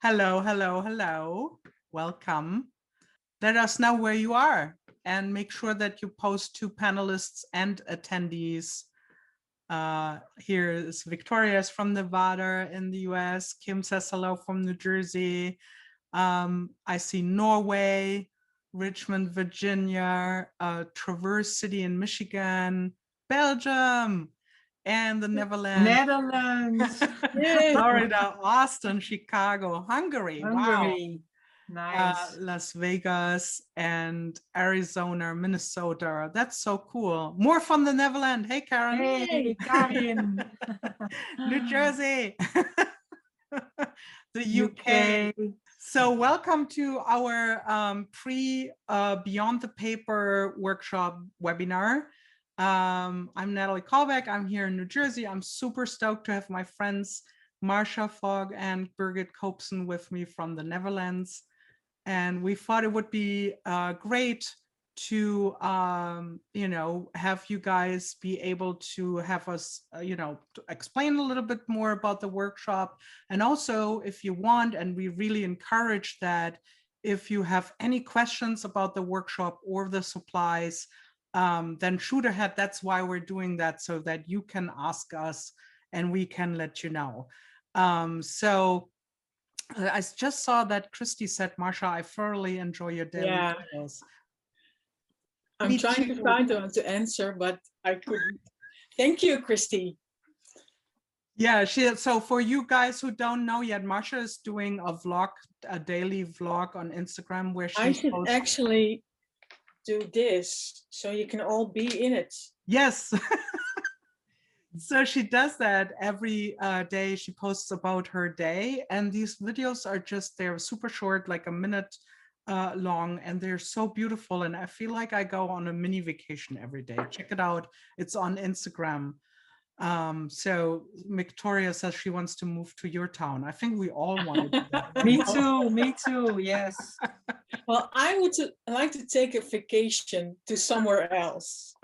Hello, hello, hello. Welcome. Let us know where you are and make sure that you post to panelists and attendees. Here is Victoria is from Nevada in the US. Kim says hello from New Jersey. I see Norway, Richmond, Virginia, Traverse City in Michigan, Belgium, and the Netherlands. Netherlands. Florida, Austin, Chicago, Hungary. Wow. Nice. Las Vegas and Arizona, Minnesota. That's so cool. More from the Netherlands. Hey, Karen. Hey, Karin. New Jersey. The UK. So welcome to our Beyond the Paper workshop webinar. I'm Nathalie Kalbach. I'm here in New Jersey. I'm super stoked to have my friends MarshaValk and Birgit Koopsen with me from the Netherlands. And we thought it would be great to, have you guys be able to have us, to explain a little bit more about the workshop. And also, if you want, and we really encourage that, if you have any questions about the workshop or the supplies, then shoot ahead. That's why we're doing that, so that you can ask us and we can let you know. I just saw that Christy said, Marsha, I thoroughly enjoy your daily videos. I'm trying to find one to answer, but I couldn't. Thank you, Christy. Yeah, so for you guys who don't know yet, Marsha is doing a daily vlog on Instagram where she should actually do this so you can all be in it. Yes. So she does that every day. She posts about her day, and these videos are they're super short, like a minute long, and they're so beautiful. And I feel like I go on a mini vacation every day. Check it out. It's on Instagram. So Victoria says she wants to move to your town. I think we all want to do that. Me too, yes. Well, I would like to take a vacation to somewhere else.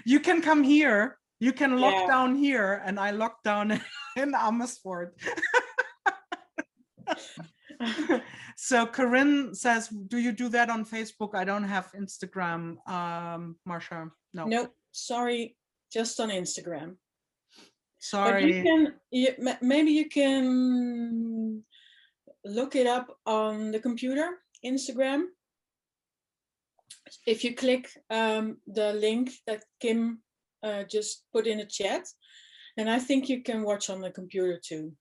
You can come here. You can lock down here, and I lock down in Amersfoort. So Corinne says, do you do that on Facebook? I don't have Instagram, Marsha. No. Nope, sorry, just on Instagram. Sorry. But maybe you can look it up on the computer, Instagram. If you click the link that Kim just put in the chat, and I think you can watch on the computer too.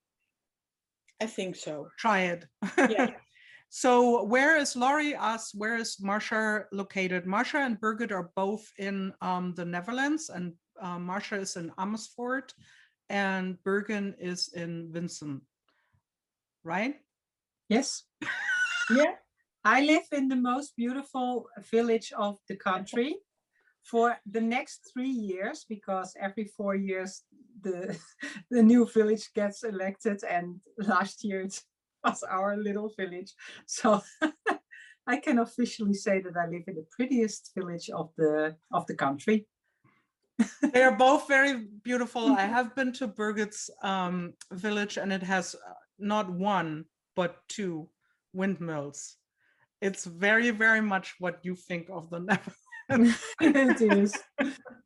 I think so. Try it. Yeah. So where is Laurie asked, where is Marsha located? Marsha and Birgit are both in the Netherlands, and Marsha is in Amersfoort and Birgit is in Vincent, right? Yes. Yeah. I live in the most beautiful village of the country for the next 3 years, because every 4 years the new village gets elected, and last year it was our little village. So I can officially say that I live in the prettiest village of the country. They are both very beautiful. I have been to Birgit's village, and it has not one but 2 windmills. It's very, very much what you think of the Netherlands. It is.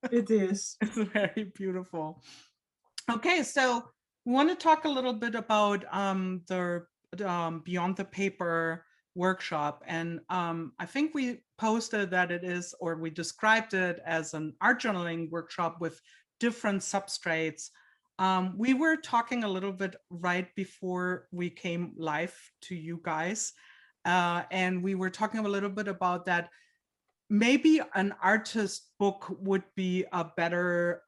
It is. It's very beautiful. Okay, so we want to talk a little bit about the Beyond the Paper workshop. And I think we posted that it is, or we described it as an art journaling workshop with different substrates. We were talking a little bit right before we came live to you guys. And we were talking a little bit about that. Maybe an artist book would be a better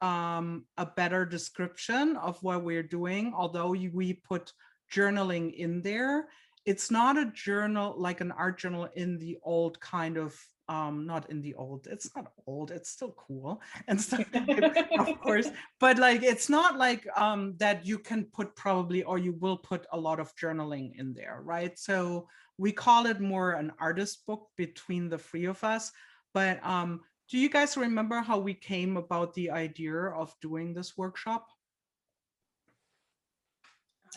description of what we're doing. Although we put journaling in there, it's not a journal like an art journal in the old kind of, not in the old. It's not old. It's still cool and stuff, of course. But like, it's not like that you can put probably, or you will put a lot of journaling in there, right? So we call it more an artist book between the 3 of us. But do you guys remember how we came about the idea of doing this workshop?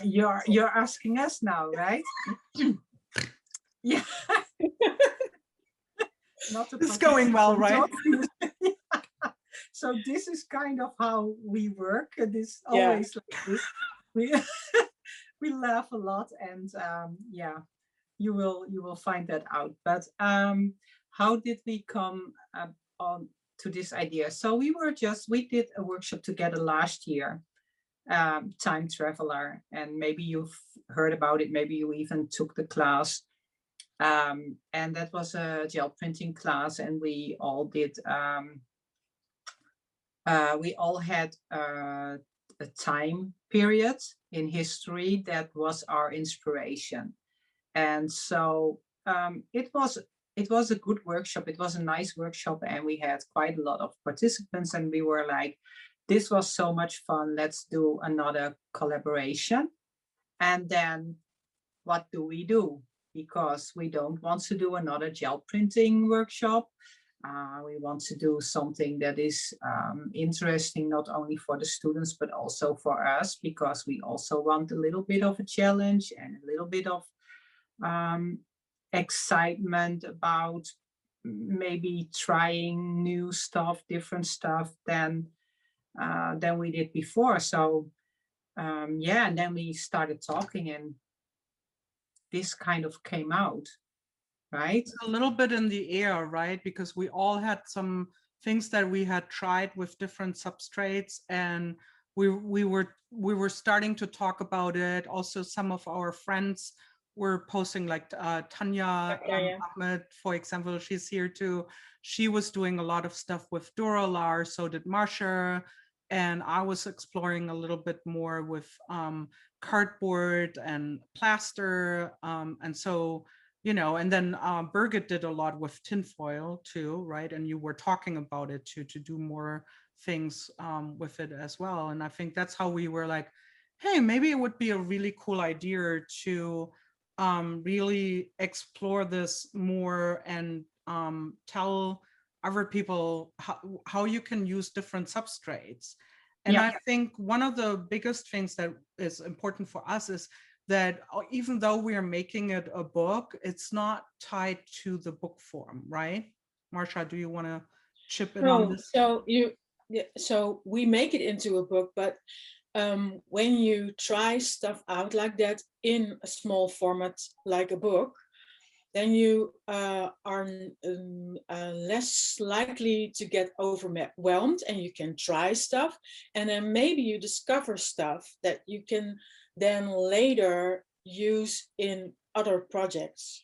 You're asking us now, right? Yeah. Not it's going well, right? So this is kind of how we work. This Yeah. always like this. We we laugh a lot, and yeah, you will find that out. But how did we come on to this idea? So we did a workshop together last year, Time Traveler, and maybe you've heard about it. Maybe you even took the class. And that was a gel printing class, and we all did. We all had a time period in history that was our inspiration, and so it was a good workshop. It was a nice workshop, and we had quite a lot of participants, and we were like, "This was so much fun. Let's do another collaboration." And then, what do? Because we don't want to do another gel printing workshop. We want to do something that is interesting, not only for the students, but also for us, because we also want a little bit of a challenge and a little bit of excitement about maybe trying new stuff, different stuff than we did before. So yeah, and then we started talking, and this kind of came out, right? It's a little bit in the air, right? Because we all had some things that we had tried with different substrates, and we were starting to talk about it. Also, some of our friends were posting, like Tanya Ahmed, for example, she's here too. She was doing a lot of stuff with Duralar, so did Marsha, and I was exploring a little bit more with cardboard and plaster, and so, you know, and then Birgit did a lot with tinfoil too, right? And you were talking about it to do more things with it as well. And I think that's how we were like, hey, maybe it would be a really cool idea to really explore this more and tell other people how you can use different substrates. And I think one of the biggest things that is important for us is that even though we are making it a book, it's not tied to the book form, right? Marsha, do you want to chip in on this? So we make it into a book, but when you try stuff out like that in a small format like a book, then you are less likely to get overwhelmed, and you can try stuff, and then maybe you discover stuff that you can then later use in other projects.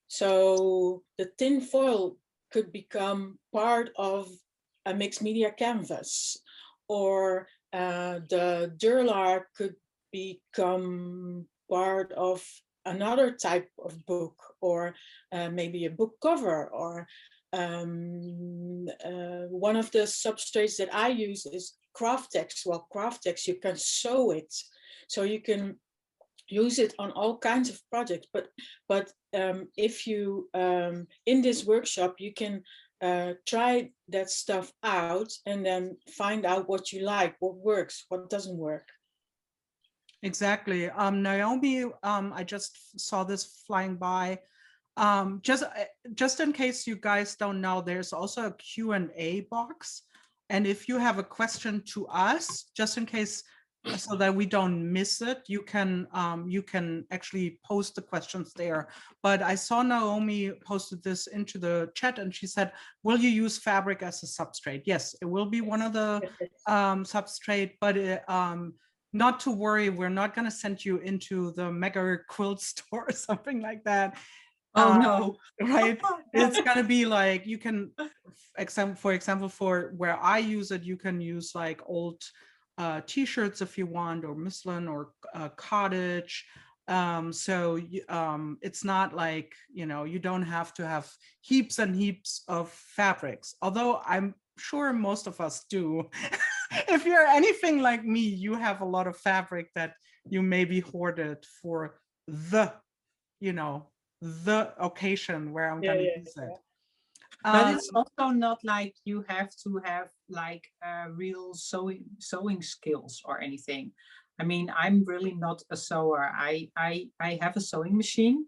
So the tin foil could become part of a mixed media canvas, or the Durlar could become part of another type of book, or maybe a book cover, or one of the substrates that I use is Craftex. Well, Craftex, you can sew it, so you can use it on all kinds of projects. But if you in this workshop, you can try that stuff out and then find out what you like, what works, what doesn't work. Exactly. Naomi, I just saw this flying by. Just in case you guys don't know, there's also a Q&A box. And if you have a question to us, just in case, so that we don't miss it, you can actually post the questions there. But I saw Naomi posted this into the chat, and she said, will you use fabric as a substrate? Yes, it will be one of the substrate, but not to worry, we're not going to send you into the mega quilt store or something like that. Oh no. Right? It's going to be like, you can, for example, for where I use it, you can use like old t-shirts if you want, or muslin, or cottage. So it's not like, you know, you don't have to have heaps and heaps of fabrics, although I'm sure most of us do. If you're anything like me, you have a lot of fabric that you maybe hoarded for the, you know, the occasion where I'm going to use it. But it's also not like you have to have like real sewing skills or anything. I mean, I'm really not a sewer. I have a sewing machine,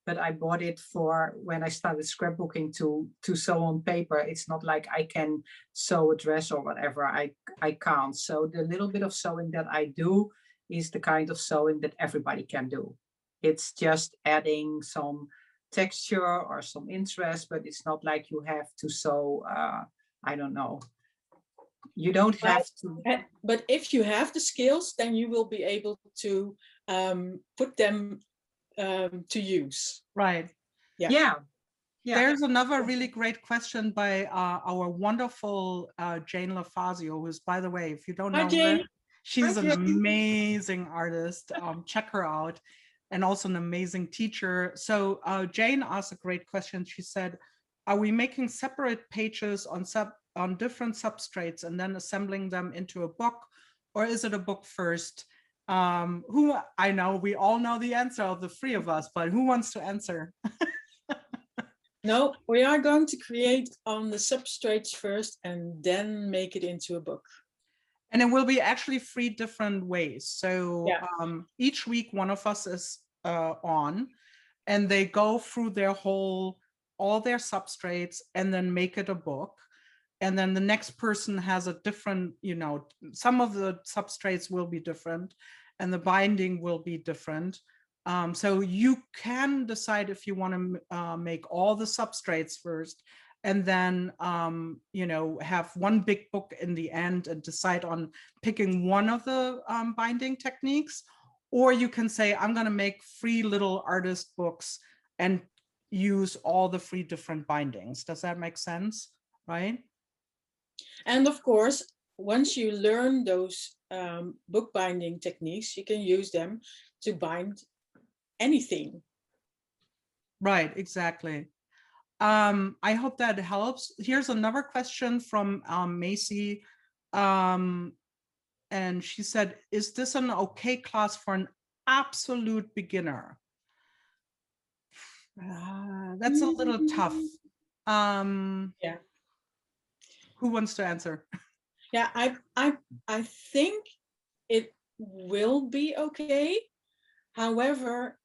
but I bought it for when I started scrapbooking to sew on paper. It's not like I can sew a dress or whatever. I can't. So the little bit of sewing that I do is the kind of sewing that everybody can do. It's just adding some texture or some interest, but it's not like you have to sew, I don't know. You don't have to. But if you have the skills, then you will be able to put them to use. Right. Yeah. There's another really great question by our wonderful Jane LaFazio, who's, by the way, if you don't know her, she's an amazing artist. Check her out, and also an amazing teacher. So Jane asked a great question. She said, are we making separate pages on different substrates and then assembling them into a book, or is it a book first? Who, I know we all know the answer of the three of us, but who wants to answer? No, we are going to create on the substrates first and then make it into a book. And it will be actually 3 different ways. So each week one of us is on, and they go through all their substrates and then make it a book. And then the next person has a different, some of the substrates will be different and the binding will be different. So you can decide if you want to make all the substrates first and then, have one big book in the end and decide on picking one of the binding techniques. Or you can say, I'm going to make 3 little artist books and use all the 3 different bindings. Does that make sense? Right? And of course, once you learn those book binding techniques, you can use them to bind anything. Right, exactly. I hope that helps. Here's another question from Macy. And she said, is this an okay class for an absolute beginner? That's a little tough. Yeah. Who wants to answer? Yeah, I think it will be okay. However,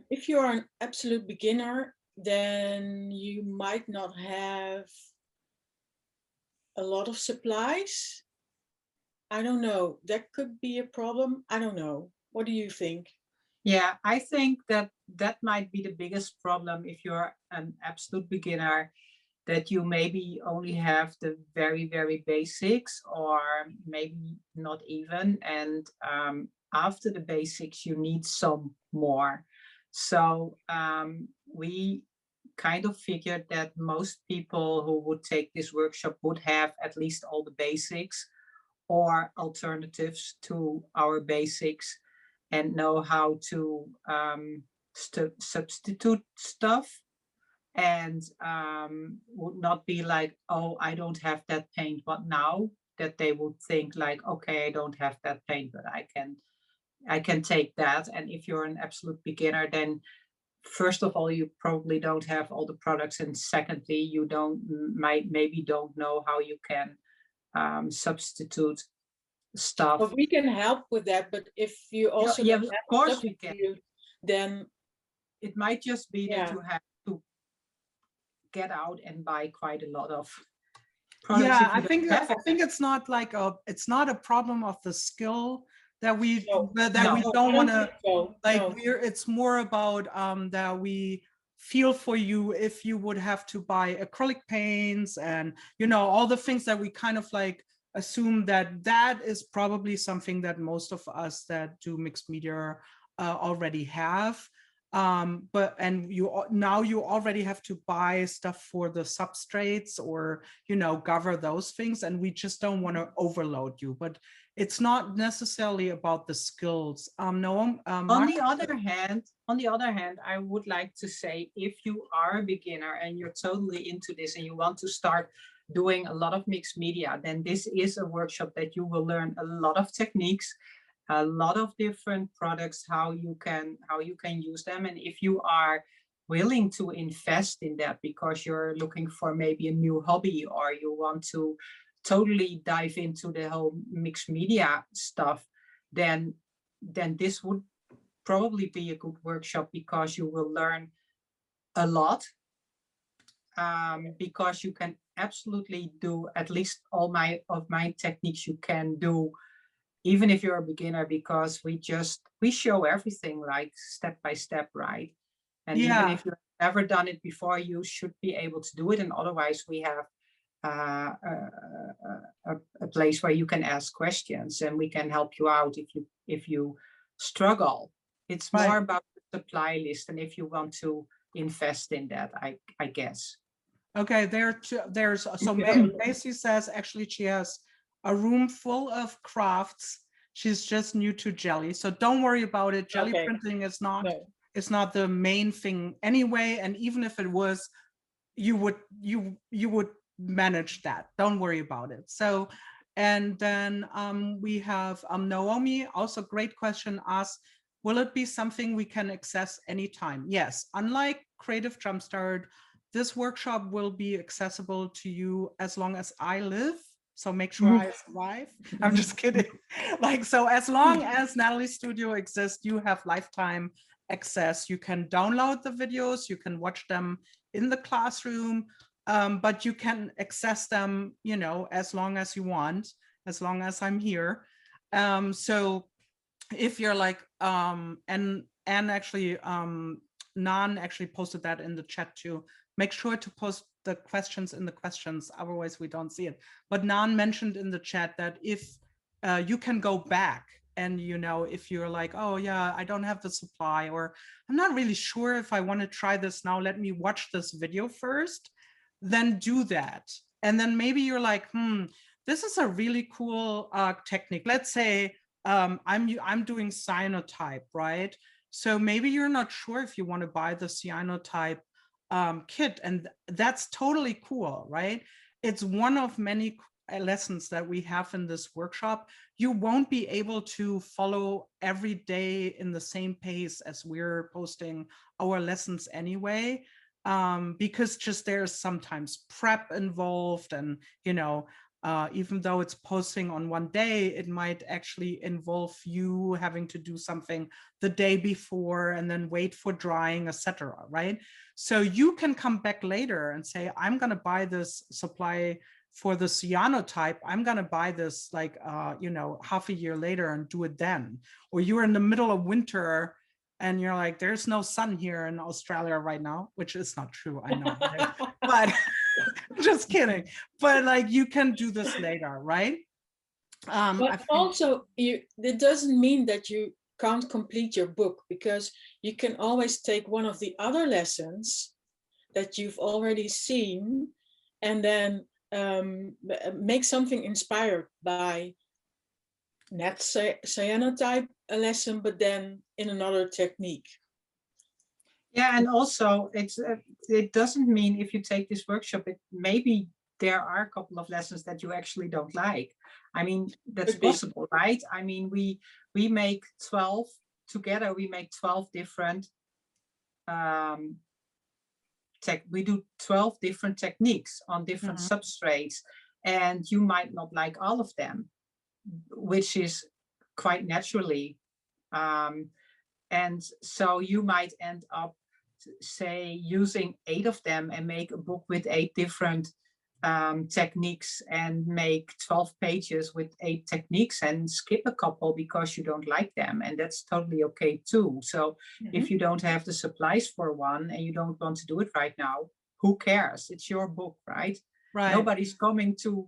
if you're an absolute beginner, then you might not have a lot of supplies. I don't know. That could be a problem. I don't know. What do you think? Yeah, I think that might be the biggest problem if you're an absolute beginner, that you maybe only have the very, very basics, or maybe not even. And after the basics, you need some more. So we kind of figured that most people who would take this workshop would have at least all the basics or alternatives to our basics and know how to substitute stuff, and would not be like, oh, I don't have that paint, what now? That they would think like, okay, I don't have that paint, but I can take that. And if you're an absolute beginner, then first of all, you probably don't have all the products, and secondly, you maybe don't know how you can substitute stuff. But we can help with that, but if you also of course we can, then it might just be that you have to get out and buy quite a lot of products. Yeah, I think it's not like it's not a problem of the skill that we don't want to it's more about that we feel for you if you would have to buy acrylic paints and all the things that we kind of like assume that is probably something that most of us that do mixed media already have. But you already have to buy stuff for the substrates or cover those things, and we just don't want to overload you. But it's not necessarily about the skills. No. On the other hand, I would like to say, if you are a beginner and you're totally into this and you want to start doing a lot of mixed media, then this is a workshop that you will learn a lot of techniques, a lot of different products, how you can use them. And if you are willing to invest in that because you're looking for maybe a new hobby, or you want to totally dive into the whole mixed media stuff, then this would probably be a good workshop, because you will learn a lot, because you can absolutely do at least all of my techniques you can do, even if you're a beginner, because we show everything like step by step, right? And even if you've never done it before, you should be able to do it. And otherwise we have a place where you can ask questions, and we can help you out if you struggle. It's more about the supply list, and if you want to invest in that, I guess. Okay, so Macy says actually she has a room full of crafts. She's just new to jelly, so don't worry about it. Jelly printing is not not the main thing anyway, and even if it was, you would manage that. Don't worry about it. So, and then we have Naomi, also great question, asked, will it be something we can access anytime? Yes, unlike Creative Jumpstart, this workshop will be accessible to you as long as I live. So make sure I survive. I'm just kidding. Like, so as long as Nathalie's studio exists, you have lifetime access. You can download the videos, you can watch them in the classroom, but you can access them, you know, as long as you want, as long as I'm here. So if you're like, and actually, Nan actually posted that in the chat too. Make sure to post the questions in the questions, otherwise we don't see it. But Nan mentioned in the chat that if you can go back, and you know, if you're like, oh yeah, I don't have the supply, or I'm not really sure if I want to try this now, let me watch this video first, then do that. And then maybe you're like, this is a really cool technique. Let's say I'm doing cyanotype, right? So maybe you're not sure if you want to buy the cyanotype kit, and that's totally cool, right? It's one of many lessons that we have in this workshop. You won't be able to follow every day in the same pace as we're posting our lessons anyway, because just there's sometimes prep involved, and you know, even though it's posting on one day, it might actually involve you having to do something the day before and then wait for drying, etc. Right? So you can come back later and say, I'm going to buy this supply for the cyanotype. I'm going to buy this like, you know, half a year later and do it then. Or you're in the middle of winter and you're like, there's no sun here in Australia right now, which is not true, I know, right? But just kidding. But like, you can do this later, right? But also, it doesn't mean that you can't complete your book, because you can always take one of the other lessons that you've already seen and then make something inspired by not cyanotype a lesson, but then in another technique. Yeah, and also it doesn't mean if you take this workshop, maybe there are a couple of lessons that you actually don't like. I mean, that's possible, right? I mean, we make 12 together. We make 12 different we do 12 different techniques on different substrates, and you might not like all of them, which is quite naturally. And so you might end up, say, using 8 of them and make a book with 8 different techniques, and make 12 pages with 8 techniques and skip a couple because you don't like them. And that's totally okay too. So if you don't have the supplies for one and you don't want to do it right now, who cares? It's your book, right? Nobody's coming to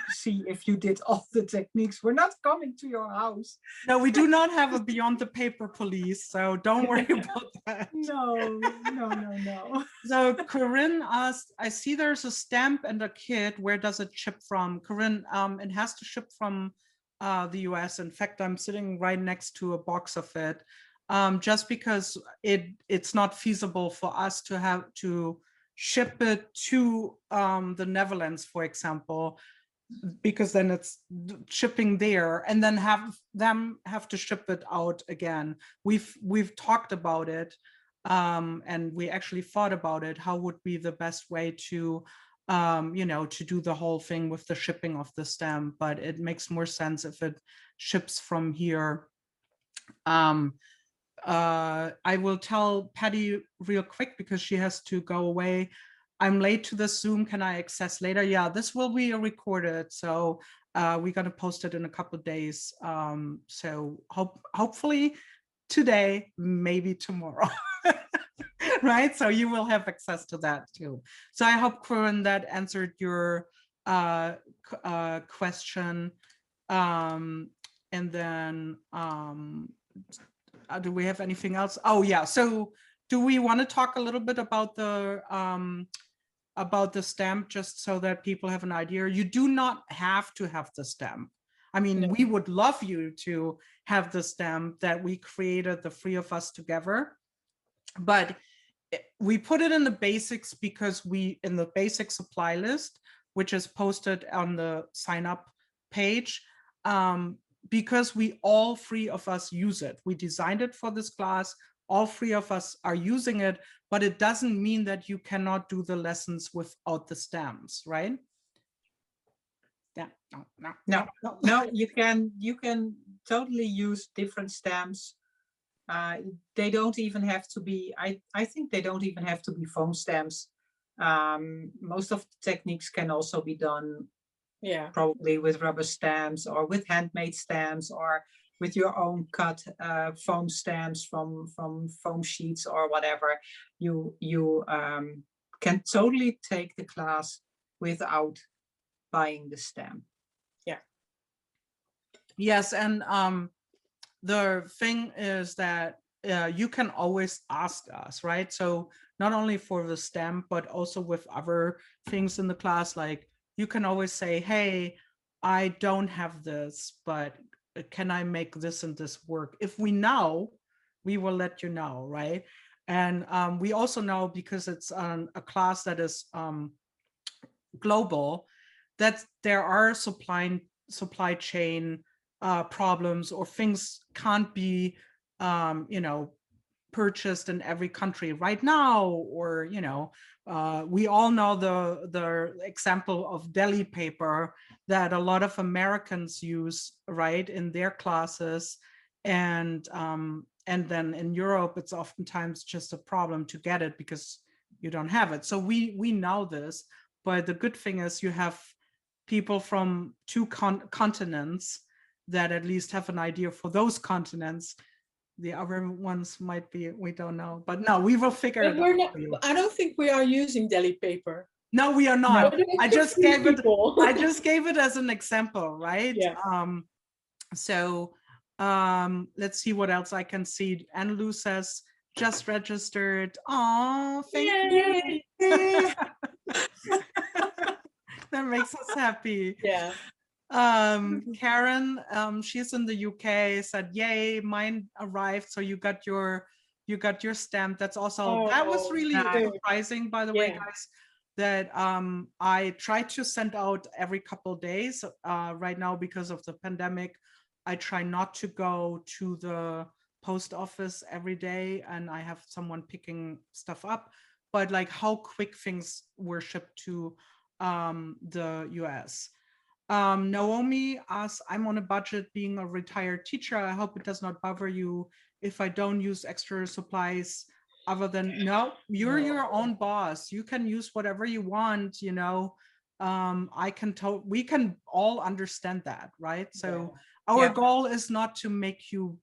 see if you did all the techniques. We're not coming to your house. No, we do not have a Beyond the Paper police, so don't worry about that. No. So Corinne asked, I see there's a stamp and a kit. Where does it ship from? Corinne, it has to ship from the US. In fact, I'm sitting right next to a box of it, just because it's not feasible for us to have to ship it to the Netherlands, for example, because then it's shipping there and then have to ship it out again. We've talked about it, and we actually thought about it. How would be the best way to you know, to do the whole thing with the shipping of the stamp, but it makes more sense if it ships from here. I will tell Patty real quick because she has to go away. I'm late to the Zoom. Can I access later? Yeah, this will be recorded. So we're going to post it in a couple of days. So hopefully today, maybe tomorrow. Right? So you will have access to that too. So I hope, Corinne, that answered your question. And then do we have anything else? Oh yeah. So do we want to talk a little bit about the stamp, just so that people have an idea? You do not have to have the stamp. I mean, No. we would love you to have the stamp that we created, the three of us together, but we put it in the basics because in the basic supply list, which is posted on the sign up page, because all three of us use it. We designed it for this class. All three of us are using it, but it doesn't mean that you cannot do the lessons without the stamps, right? Yeah, No, you can totally use different stamps. They don't even have to be, I think they don't even have to be foam stamps. Most of the techniques can also be done, yeah, probably with rubber stamps or with handmade stamps or with your own cut foam stamps from foam sheets or whatever. You can totally take the class without buying the stamp. Yeah. Yes, and the thing is that you can always ask us, right? So not only for the stamp, but also with other things in the class, like you can always say, hey, I don't have this, but can I make this and this work? If we know, we will let you know, right? And we also know, because it's a class that is global, that there are supply chain problems, or things can't be you know, purchased in every country right now, or you know, we all know the example of deli paper that a lot of Americans use, right, in their classes, and then in Europe it's oftentimes just a problem to get it because you don't have it. So we know this, but the good thing is you have people from two continents that at least have an idea for those continents. The other ones might be, we don't know, but no, we will figure it out. Not, I don't think we are using deli paper. No, we are not. No. I just gave it as an example, right? Yeah. So let's see what else I can see. And Lou says, just registered. Oh, thank you. That makes us happy. Yeah. Karen, she's in the UK, said, yay, mine arrived. So you got your stamp. That's also, that was really surprising, by the way, guys, that I try to send out every couple of days right now because of the pandemic. I try not to go to the post office every day, and I have someone picking stuff up, but like how quick things were shipped to the US. Naomi asks, I'm on a budget being a retired teacher. I hope it does not bother you if I don't use extra supplies other than, no, you're your own boss. You can use whatever you want, you know. We can all understand that, right? So our goal is not to make you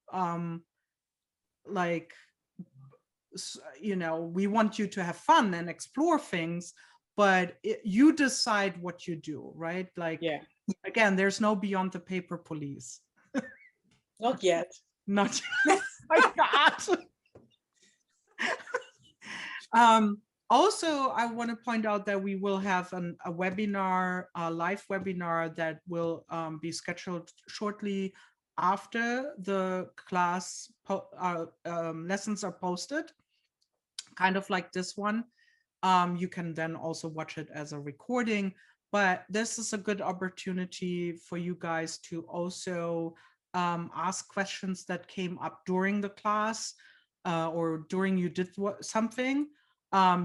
like, you know, we want you to have fun and explore things, but you decide what you do, right? Like, again, there's no beyond the paper police. Not yet. Not yet. My God. Also, I want to point out that we will have a webinar, a live webinar that will be scheduled shortly after the class lessons are posted, kind of like this one. You can then also watch it as a recording, but this is a good opportunity for you guys to also ask questions that came up during the class or during you did something.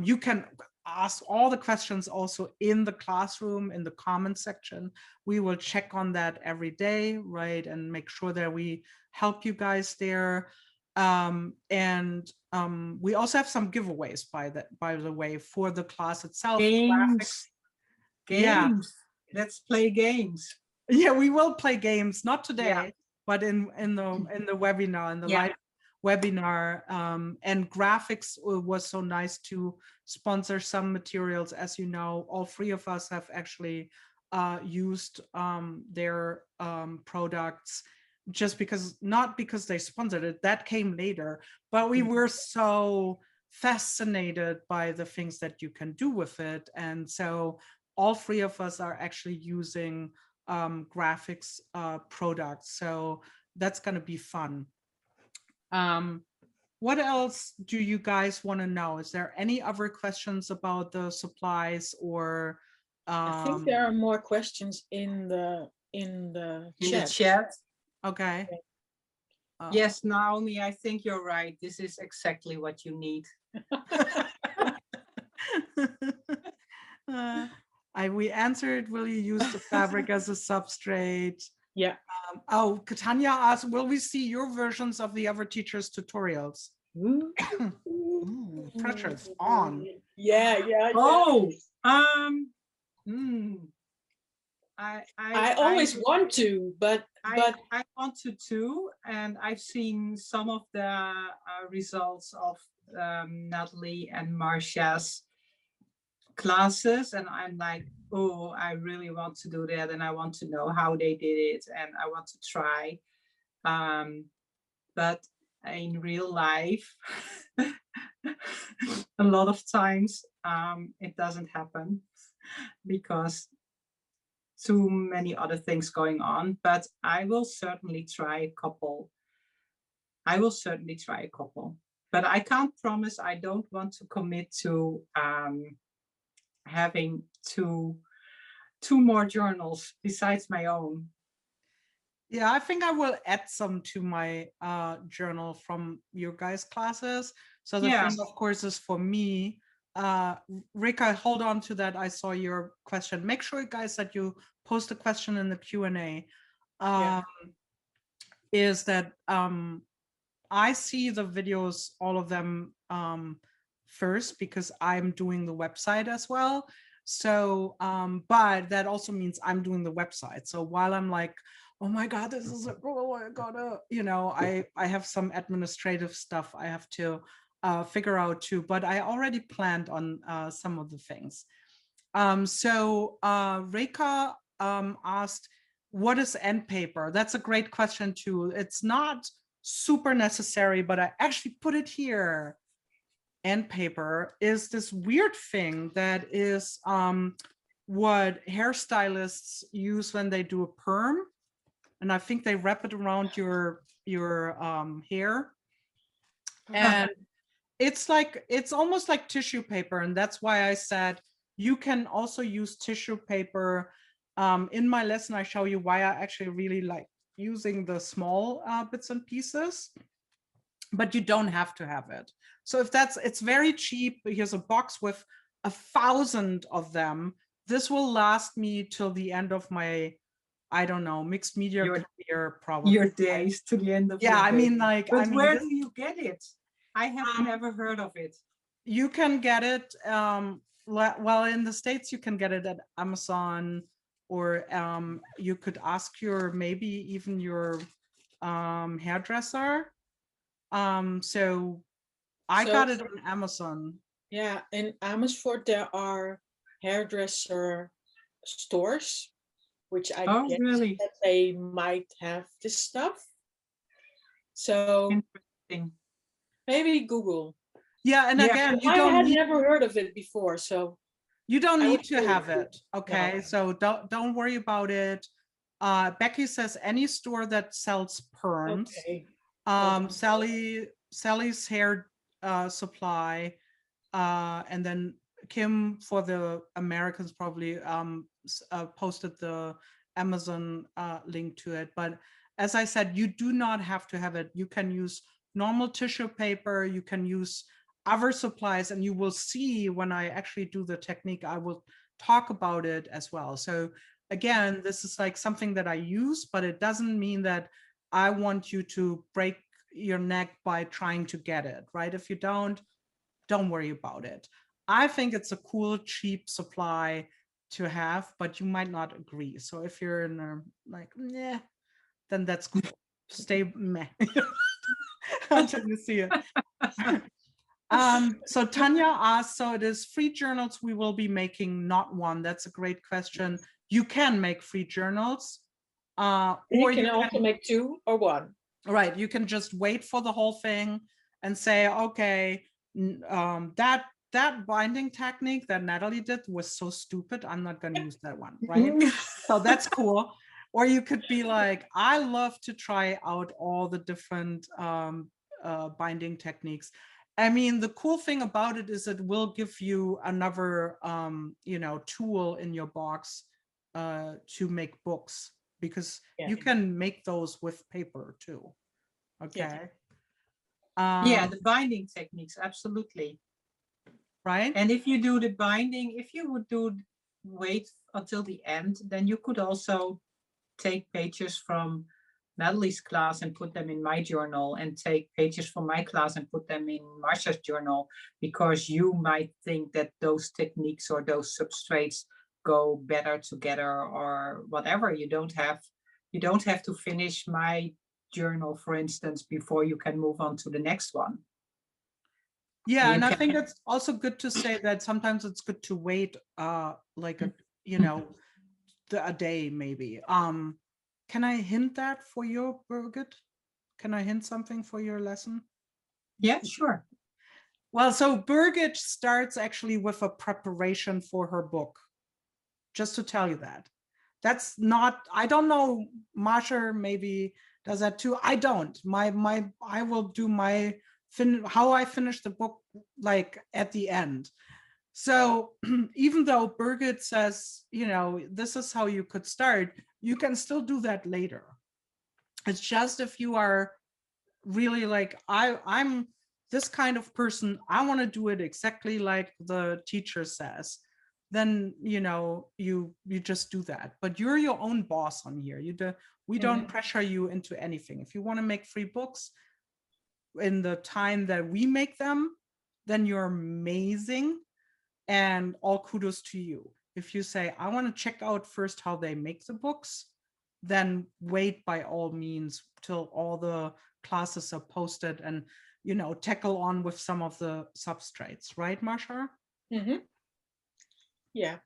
You can, ask all the questions also in the classroom, in the comment section. We will check on that every day, right? And make sure that we help you guys there. We also have some giveaways by the way, for the class itself. Games. Yeah. Let's play games. Yeah, we will play games, not today, Yeah. but in the webinar, in the live webinar. And graphics was so nice to sponsor some materials. As you know, all three of us have actually used their products, just because, not because they sponsored it, that came later, but we were so fascinated by the things that you can do with it. And so all three of us are actually using graphics products. So that's going to be fun. What else do you guys want to know? Is there any other questions about the supplies, or I think there are more questions in the chat. Okay. Yes, Naomi, I think you're right. This is exactly what you need. We answered, will you use the fabric as a substrate? Yeah. Katanya asked, will we see your versions of the other teachers' tutorials? Ooh, pressure's on. Yeah. Oh, I always want to, but I want to too, and I've seen some of the results of Nathalie and Marsha's classes, and I'm like, oh, I really want to do that, and I want to know how they did it, and I want to try. But in real life, a lot of times it doesn't happen because too many other things going on. But I will certainly try a couple. But I can't promise. I don't want to commit to having two more journals besides my own. Yeah, I think I will add some to my journal from your guys' classes. So the thing, of course, is for me. Rika, hold on to that. I saw your question. Make sure, guys, that you post a question in the Q&A. Is that I see the videos, all of them, first, because I'm doing the website as well. So, but that also means I'm doing the website. So while I'm like, oh my God, this is a goal, I gotta, I have some administrative stuff I have to figure out too, but I already planned on some of the things. So Reka asked, what is end paper? That's a great question too. It's not super necessary, but I actually put it here. End paper is this weird thing that is what hairstylists use when they do a perm. And I think they wrap it around your hair. And it's almost like tissue paper. And that's why I said you can also use tissue paper. In my lesson, I show you why I actually really like using the small bits and pieces, but you don't have to have it. So if it's very cheap. Here's a box with 1,000 of them. This will last me till the end of my, I don't know, mixed media career, probably. Your days to the end of your I day. Mean, like, but where do you get it? I have never heard of it. You can get it, well, in the States, you can get it at Amazon, or you could ask maybe even your hairdresser. So I got it on Amazon. Yeah, in Amersfoort there are hairdresser stores, which I guess really? that they might have this stuff. So interesting. Maybe Google. Yeah, and again, I had never heard of it before, so you don't need to have it. Okay, so don't worry about it. Becky says any store that sells perms. Okay. Sally's hair supply, and then Kim for the Americans probably posted the Amazon link to it. But as I said, you do not have to have it. You can use normal tissue paper. You can use other supplies, and you will see when I actually do the technique, I will talk about it as well. So again, this is like something that I use, but it doesn't mean that I want you to break your neck by trying to get it, right? If you don't worry about it. I think it's a cool, cheap supply to have, but you might not agree. So if you're in a like, yeah, then that's cool. Stay meh until you see it. So Tanya asked, so it is free journals we will be making, not one. That's a great question. You can make free journals. Or you can also make 2 or 1. Right, you can just wait for the whole thing and say, okay, that binding technique that Nathalie did was so stupid, I'm not going to use that one, right? So that's cool. Or you could be like, I love to try out all the different binding techniques. I mean, the cool thing about it is it will give you another, tool in your box to make books, because you can make those with paper too. Okay. Yeah, the binding techniques, absolutely. Right. And if you do the binding, if you would wait until the end, then you could also take pages from Nathalie's class and put them in my journal, and take pages from my class and put them in Marsha's journal, because you might think that those techniques or those substrates go better together or whatever. You don't have to finish my journal, for instance, before you can move on to the next one. Yeah, and I think it's also good to say that sometimes it's good to wait like a day maybe. Can I hint that for your Birgit? Can I hint something for your lesson? Yeah, sure. Well, so Birgit starts actually with a preparation for her book. Just to tell you that. That's not, I don't know, Marsha maybe does that too. I don't. I will do my how I finish the book like at the end. So even though Birgit says, this is how you could start, you can still do that later. It's just if you are really like, I'm this kind of person, I want to do it exactly like the teacher says, then you just do that. But you're your own boss on here. We don't pressure you into anything. If you want to make free books in the time that we make them, then you're amazing, and all kudos to you. If you say, I want to check out first how they make the books, then wait by all means till all the classes are posted, and tackle on with some of the substrates, right, Marsha? Mm-hmm. Yeah.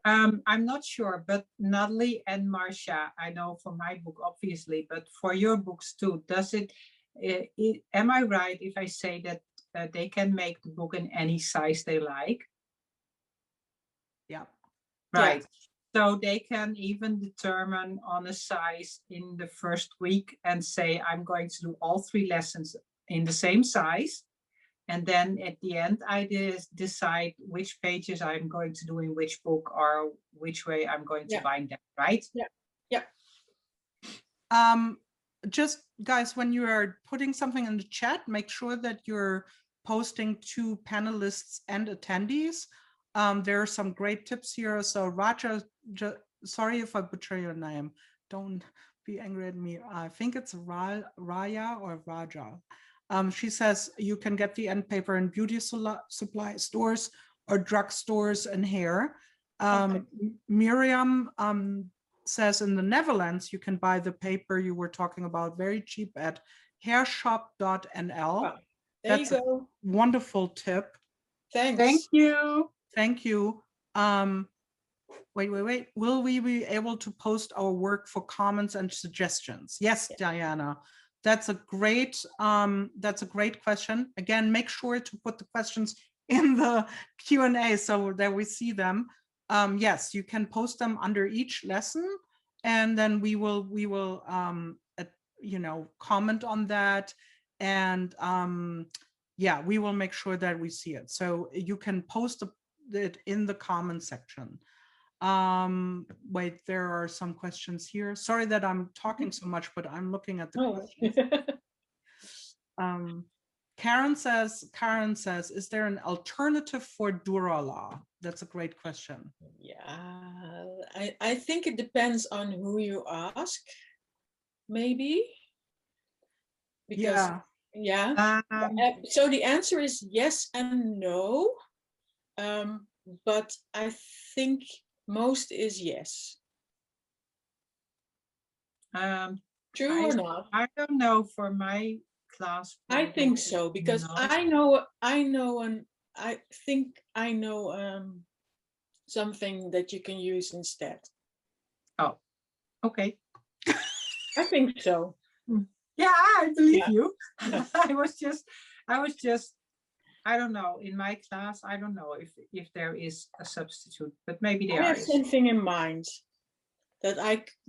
I'm not sure, but Nathalie and Marsha, I know for my book, obviously, but for your books too, am I right if I say that they can make the book in any size they like? Yeah. Right. Yeah. So they can even determine on a size in the first week and say, I'm going to do all 3 lessons in the same size. And then at the end, I decide which pages I'm going to do in which book, or which way I'm going to bind them, right? Yeah. Just guys, when you are putting something in the chat, make sure that you're posting to panelists and attendees. There are some great tips here. So Raja, sorry if I butcher your name. Don't be angry at me. I think it's Raya or Raja. She says you can get the end paper in beauty supply stores or drugstores and hair. Miriam says in the Netherlands, you can buy the paper you were talking about very cheap at hairshop.nl. Wow. That's a wonderful tip. Thanks. Thank you. Thank you. Wait. Will we be able to post our work for comments and suggestions? Yes, Diana. That's a great question. Again, make sure to put the questions in the Q&A so that we see them. Yes, you can post them under each lesson, and then we will comment on that, and we will make sure that we see it. So you can post it in the comment section. Wait, there are some questions here. Sorry that I'm talking so much, but I'm looking at the questions. Karen says, is there an alternative for Durala? That's a great question. Yeah, I think it depends on who you ask, maybe. Because, yeah. So the answer is yes and no. But I think most is yes. True or not? I don't know for my class. I think so, because I know something that you can use instead. Oh, okay. I think so. Yeah, I believe you. Yeah. I was just, I don't know, in my class, I don't know if there is a substitute, but maybe there is. I have something in mind that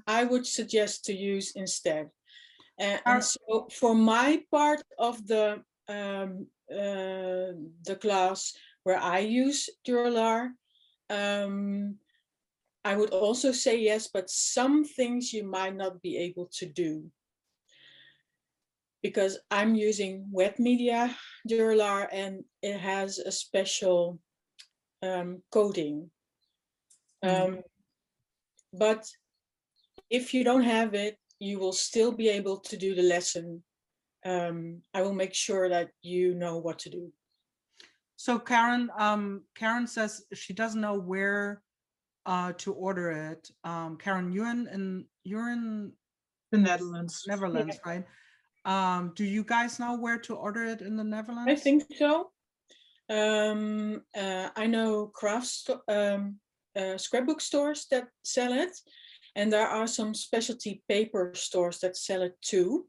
I would suggest to use instead. And so for my part of the class where I use Duralar, I would also say yes, but some things you might not be able to do. Because I'm using wet media Duralar and it has a special coating. But if you don't have it, you will still be able to do the lesson. I will make sure that you know what to do. So Karen says she doesn't know where to order it. Karen, you're in the Netherlands. Yeah. Right? Do you guys know where to order it in the Netherlands? I think so. I know scrapbook stores that sell it, and there are some specialty paper stores that sell it too.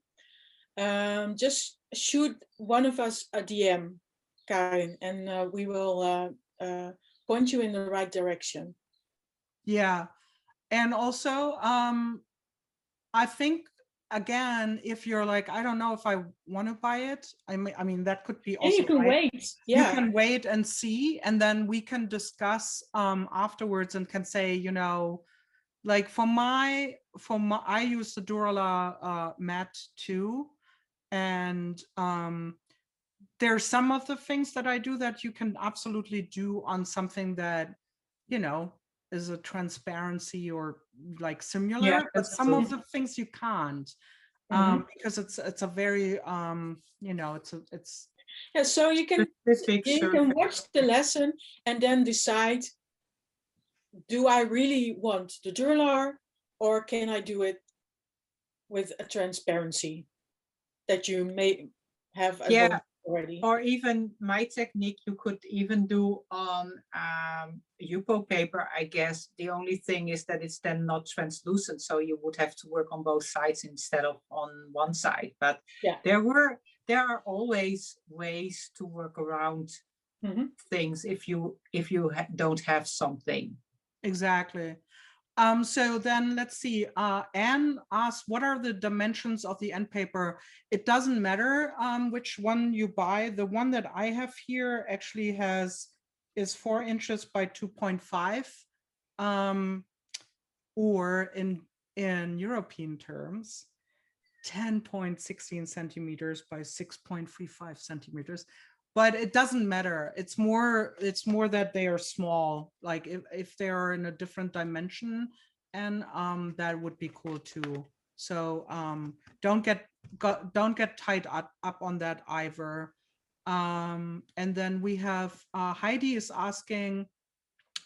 Just shoot one of us a DM, Karin, and we will point you in the right direction. Yeah, and also I think, again, if you're like, I don't know if I want to buy it, I mean that could be also, you can wait. Yeah, you can wait and see, and then we can discuss afterwards and can say, you know, like for my I use the Durala mat too, and there's some of the things that I do that you can absolutely do on something that, you know, is a transparency or like similar, yeah, but some of the things you can't, because it's a very you know, it's yeah. So you can watch the lesson and then decide, do I really want the Duralar, or can I do it with a transparency that you may have already? Or even my technique you could even do on Yupo paper, I guess. The only thing is that it's then not translucent, so you would have to work on both sides instead of on one side. But yeah, there are always ways to work around things if you don't have something. Exactly. So then let's see, Anne asked, what are the dimensions of the end paper? It doesn't matter which one you buy. The one that I have here actually is 4 inches by 2.5, or in European terms, 10.16 centimeters by 6.35 centimeters. But it doesn't matter. It's more that they are small. Like if they are in a different dimension, and that would be cool too. So don't get tied up on that either. And then we have Heidi is asking,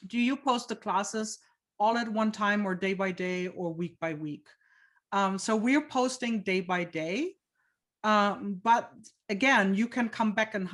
do you post the classes all at one time or day by day or week by week? So we're posting day by day. But again, you can come back in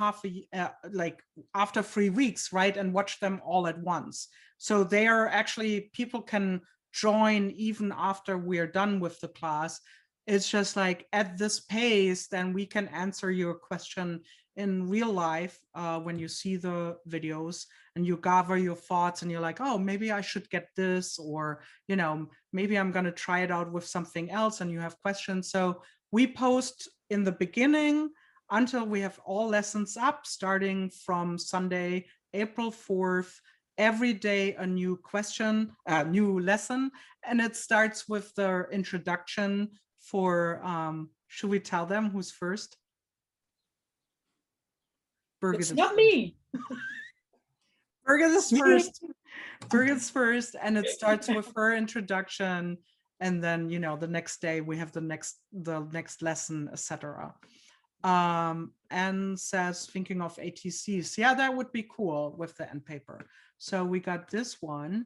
like after 3 weeks, right, and watch them all at once. So they are actually, people can join even after we're done with the class. It's just like at this pace, then we can answer your question in real life when you see the videos and you gather your thoughts and you're like, oh, maybe I should get this, or, you know, maybe I'm going to try it out with something else, and you have questions. So we post in the beginning until we have all lessons up, starting from Sunday, April 4th, every day a new question, a new lesson. And it starts with the introduction for, should we tell them who's first? Birgit It's is not first. me. Birgit is first. Birgit's first, and it starts with her introduction, and then the next day we have the next lesson, etc. And says thinking of ATCs. Yeah, that would be cool with the end paper. So we got this one.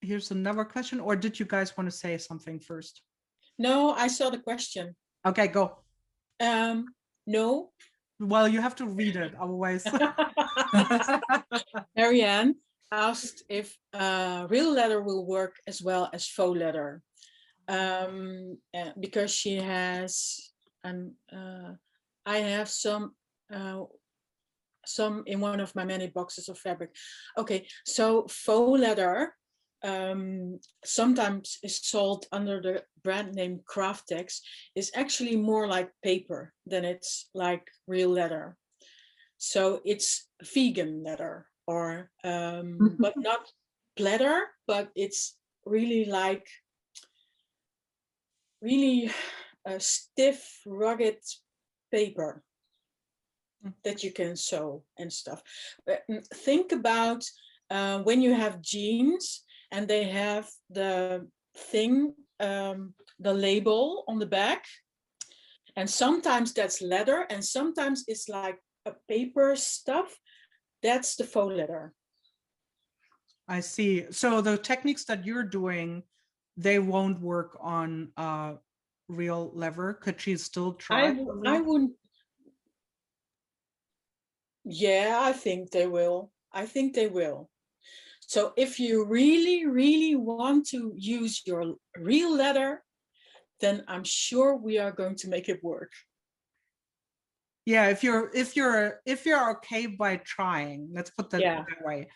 Here's another question, or did you guys want to say something first? No, I saw the question. Okay, go. No. Well, you have to read it, otherwise. Marianne asked if real leather will work as well as faux leather, because she has, I have some in one of my many boxes of fabric. Okay, so faux leather sometimes is sold under the brand name Craftex, is actually more like paper than it's like real leather. So it's vegan leather, or but not pleather, but it's really like really stiff, rugged paper that you can sew and stuff. But think about when you have jeans and they have the thing, the label on the back, and sometimes that's leather and sometimes it's like a paper stuff. That's the faux leather. I see. So the techniques that you're doing, they won't work on real leather. Could she still try? I wouldn't. Yeah, I think they will. I think they will. So if you really, really want to use your real leather, then I'm sure we are going to make it work. Yeah, if you're okay by trying, let's put that that way,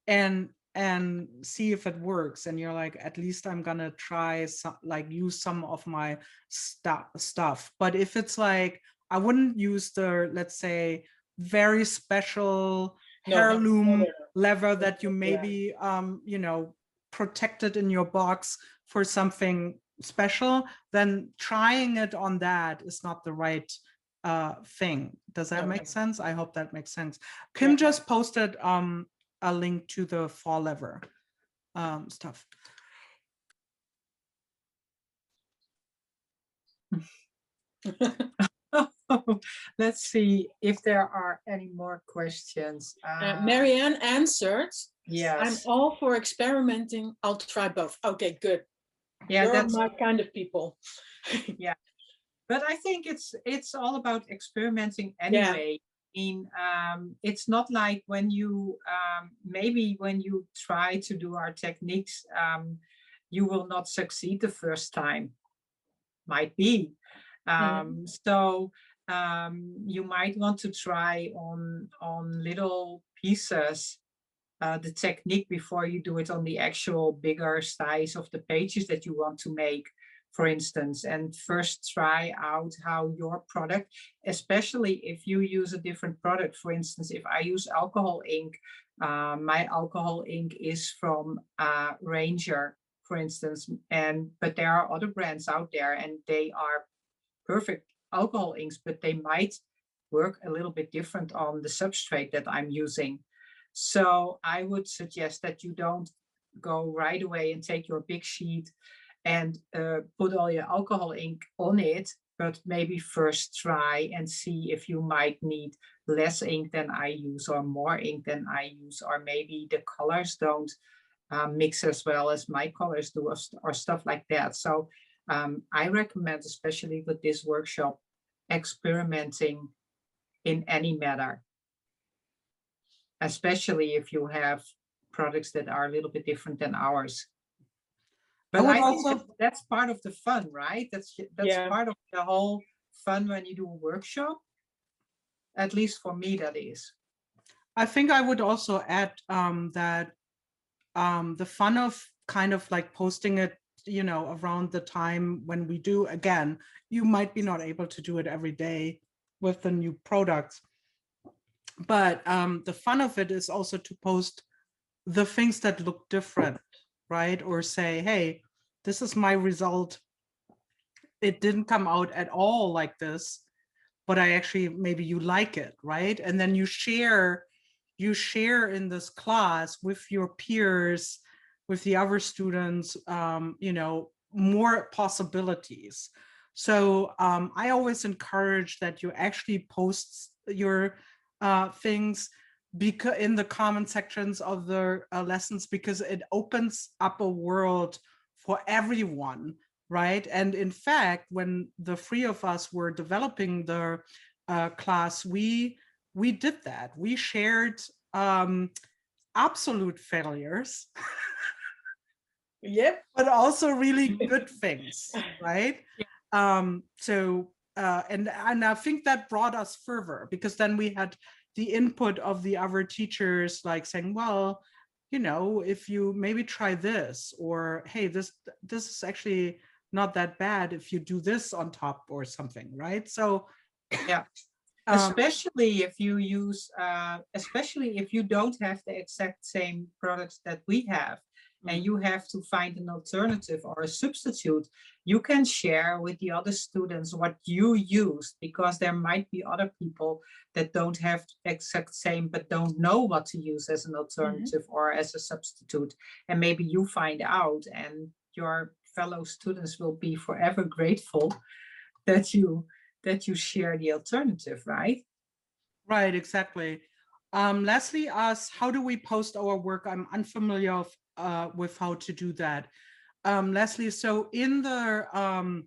and see if it works, and you're like, at least I'm gonna try some, like use some of my stuff. But if it's like, I wouldn't use the, let's say, very special heirloom leather that you maybe protected in your box for something special, then trying it on that is not the right thing. Does that make sense? I hope that makes sense. Kim just posted a link to the fall leather stuff. Let's see if there are any more questions. Marianne answered, yes, I'm all for experimenting. I'll try both. Okay, good. Yeah, You're that's my kind of people. Yeah, but I think it's all about experimenting anyway. I mean, it's not like when you maybe when you try to do our techniques, you will not succeed the first time. Might be. So you might want to try on little pieces the technique before you do it on the actual bigger size of the pages that you want to make, for instance, and first try out how your product, especially if you use a different product. For instance, if I use alcohol ink, my alcohol ink is from Ranger, for instance, but there are other brands out there and they are perfect alcohol inks, but they might work a little bit different on the substrate that I'm using. So I would suggest that you don't go right away and take your big sheet and put all your alcohol ink on it, but maybe first try and see if you might need less ink than I use or more ink than I use, or maybe the colors don't mix as well as my colors do, or stuff like that. So I recommend, especially with this workshop, experimenting in any matter, especially if you have products that are a little bit different than ours. But I think that's part of the fun, right? That's part of the whole fun when you do a workshop. At least for me, that is. I think I would also add that the fun of kind of like posting it, around the time when we do, again, you might be not able to do it every day with the new products. But the fun of it is also to post the things that look different, right? Or say, hey, this is my result. It didn't come out at all like this, but I actually, maybe you like it, right? And then you share in this class with your peers, with the other students, you know, more possibilities. So I always encourage that you actually post your things because in the comment sections of the lessons, because it opens up a world for everyone, right? And in fact, when the three of us were developing the class, we did that. We shared absolute failures. Yep. But also really good things, right? So and I think that brought us further, because then we had the input of the other teachers, like saying, well, you know, if you maybe try this, or hey, this is actually not that bad if you do this on top or something, right? So yeah. Especially if you use, especially if you don't have the exact same products that we have, and you have to find an alternative or a substitute, you can share with the other students what you used, because there might be other people that don't have the exact same, but don't know what to use as an alternative or as a substitute. And maybe you find out, and your fellow students will be forever grateful that you share the alternative, right? Right, exactly. Leslie asks, how do we post our work? I'm unfamiliar with how to do that. Leslie, so in the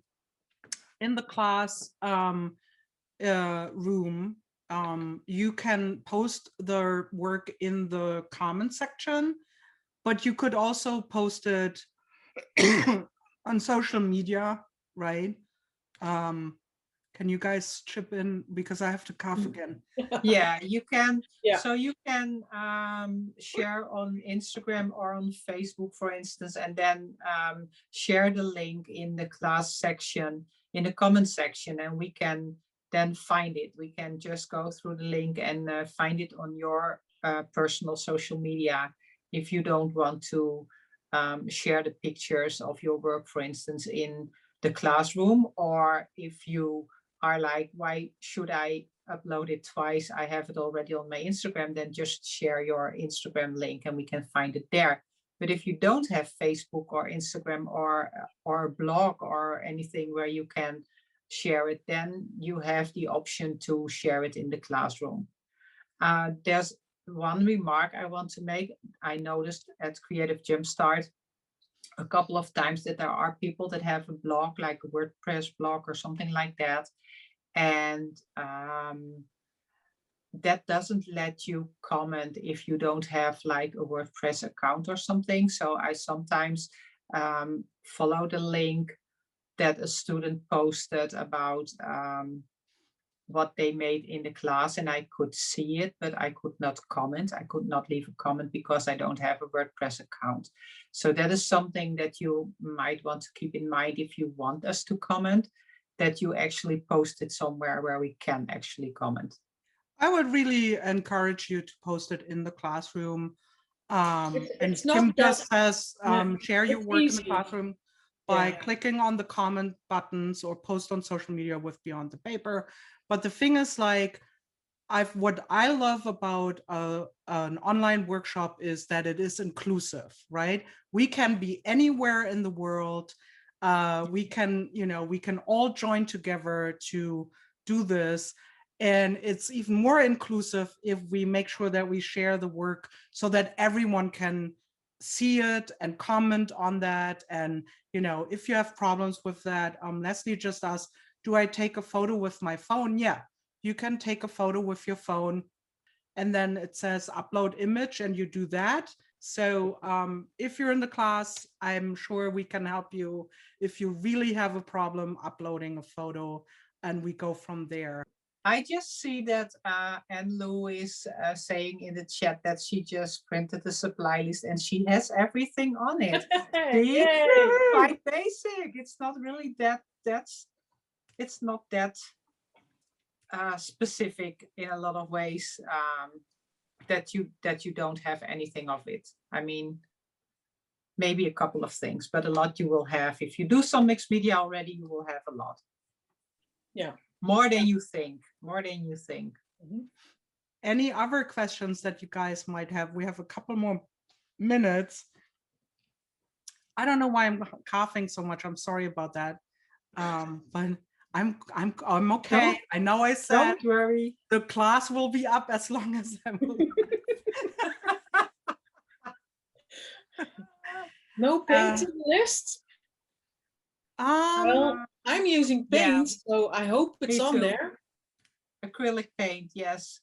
class room, you can post the work in the comment section, but you could also post it on social media, right? Can you guys chip in, because I have to cough again? Yeah, you can. Yeah. So you can share on Instagram or on Facebook, for instance, and then share the link in the class section, in the comment section, and we can then find it. We can just go through the link and find it on your personal social media if you don't want to share the pictures of your work, for instance, in the classroom, or if you are like, why should I upload it twice? I have it already on my Instagram. Then just share your Instagram link and we can find it there. But if you don't have Facebook or Instagram or a blog or anything where you can share it, then you have the option to share it in the classroom. There's one remark I want to make. I noticed at Creative Jumpstart a couple of times that there are people that have a blog, like a WordPress blog or something like that. And that doesn't let you comment if you don't have like a WordPress account or something. So I sometimes follow the link that a student posted about what they made in the class, and I could see it, but I could not comment. I could not leave a comment because I don't have a WordPress account. So that is something that you might want to keep in mind if you want us to comment, that you actually post it somewhere where we can actually comment. I would really encourage you to post it in the classroom. And Kim just says, share your work easy in the classroom by clicking on the comment buttons or post on social media with Beyond the Paper. But the thing is, like, what I love about an online workshop is that it is inclusive, right? We can be anywhere in the world. We can, you know, we can all join together to do this. And it's even more inclusive if we make sure that we share the work so that everyone can see it and comment on that. And, you know, if you have problems with that, Leslie just asked, do I take a photo with my phone? Yeah, you can take a photo with your phone, and then it says upload image, and you do that. So if you're in the class, I'm sure we can help you if you really have a problem uploading a photo, and we go from there. I just see that Anne Lou is saying in the chat that she just printed the supply list and she has everything on it. Quite basic. It's not really it's not that specific in a lot of ways, that you don't have anything of it. I mean, maybe a couple of things, but a lot you will have. If you do some mixed media already, you will have a lot. Yeah. More than you think. More than you think. Any other questions that you guys might have? We have a couple more minutes. I don't know why I'm coughing so much. I'm sorry about that. But I'm okay. I know I said Don't worry. the class will be up as long as I'm alive. No painting list? Well, I'm using paint, so I hope it's on there. Acrylic paint, yes.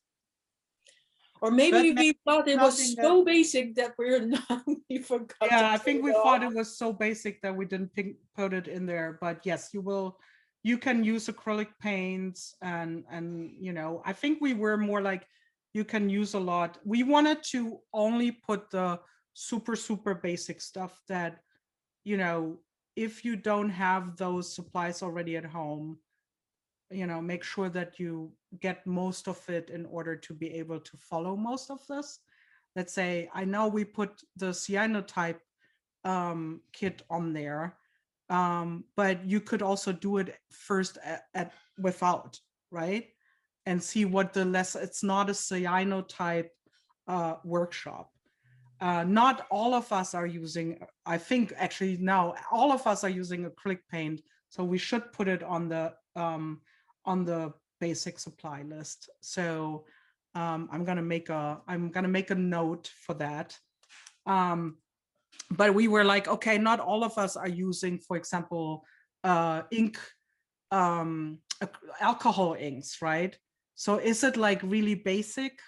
Or maybe we thought it was so basic that we forgot. Yeah, I think we thought it was so basic that we didn't put it in there. But yes, you can use acrylic paints and you know, I think we were more like you can use a lot. We wanted to only put the super basic stuff that, you know, if you don't have those supplies already at home, you know, make sure that you get most of it in order to be able to follow most of this. Let's say, I know we put the cyanotype kit on there, but you could also do it first without, right? And see what it's not a cyanotype workshop. Not all of us are using, I think actually now all of us are using acrylic paint, so we should put it on the basic supply list. So I'm gonna make a note for that. But we were like, okay, not all of us are using, for example, ink, alcohol inks, right? So is it like really basic?